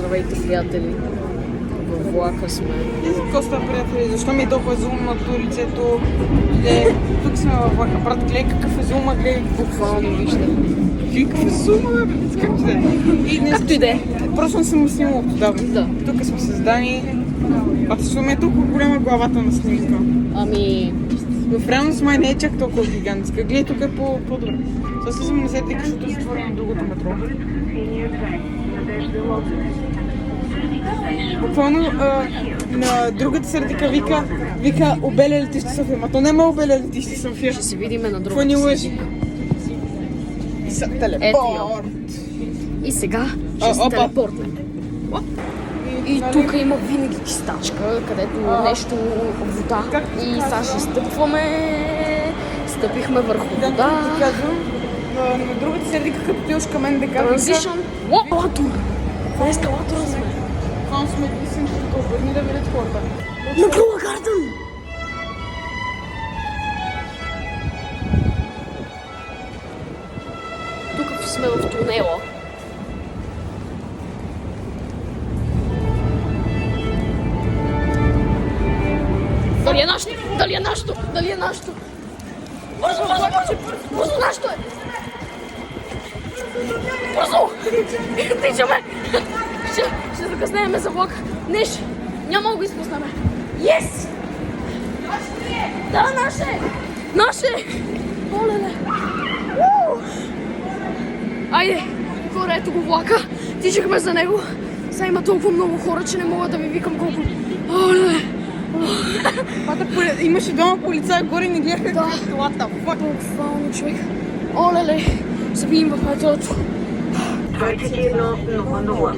Здравейте, приятели! Във влака сме. Коста, приятели, защо ми е толкова зумнато лицето? Тук сме във влака. Брат, гледай какъв е зума, гледай. Буквално виждам. Какъв е зума, бе? Как ще е? Както и да е. Просто не съм снимал отдавна. Да. Тук сме създани. Зума е толкова голяма главата на снимка. Ами... В реалност май не е чак толкова гигантска. Гледай, тук е по-добре. Със 70 тъй като е затворено другото метро. Буквално на другата сърдика вика обеля летище София. Ма то няма обеля летище София. Ще се видиме на Какво ни другата лъжи? Телепорт. И сега ще се телепортнем. И тук има винаги чистачка, където нещо вода. И сега ще стъпваме. Стъпихме върху вода. Да, ти казвам, на другата сърдика, като ти към мен дека Transition. Ескалатор. На ескалатора сме. Там сме единствените, които обърни да видят хората. На Брула Гарден. Тук сме в тунела. Дали е нашето? Дали е нашето? Дали е нашето? Бързо, бързо, бързо! Бързо, нашето е! Бързо! Тичаме! Ще закъснеме за влак. Ниш! Няма да го изпуснем. Yes! Да, наше! Наше! Олеле! Айде! Хора, ето го влака. Тичахме за него. Сега има толкова много хора, че не мога да ви викам колко... Олеле! Имаше двама полицаи горе и не гледаха Да. what the fuck. Буквално, човек. Олеле! Забием в метрото. 21:00.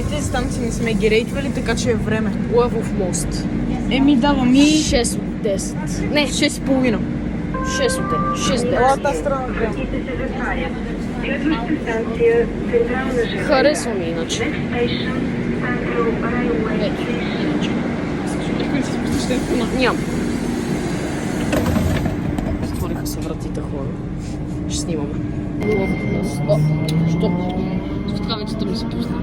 Тези станции не сме ги рейтвали, така че е време. Лъвов мост. Еми дава ми 6 от 10. Не, 6,5. 6 от 10. 6 Ела 10. тази страна. Вратите се затварят. Следваща станция Централна жена. Харесва ми иначе. Next station, Central Railway Station. Някой си спустиш телефона. Нямам. Затвориха се вратите, хора. Ще снимаме. Лъвов мост. О, що? Светкавицата ми се пусна.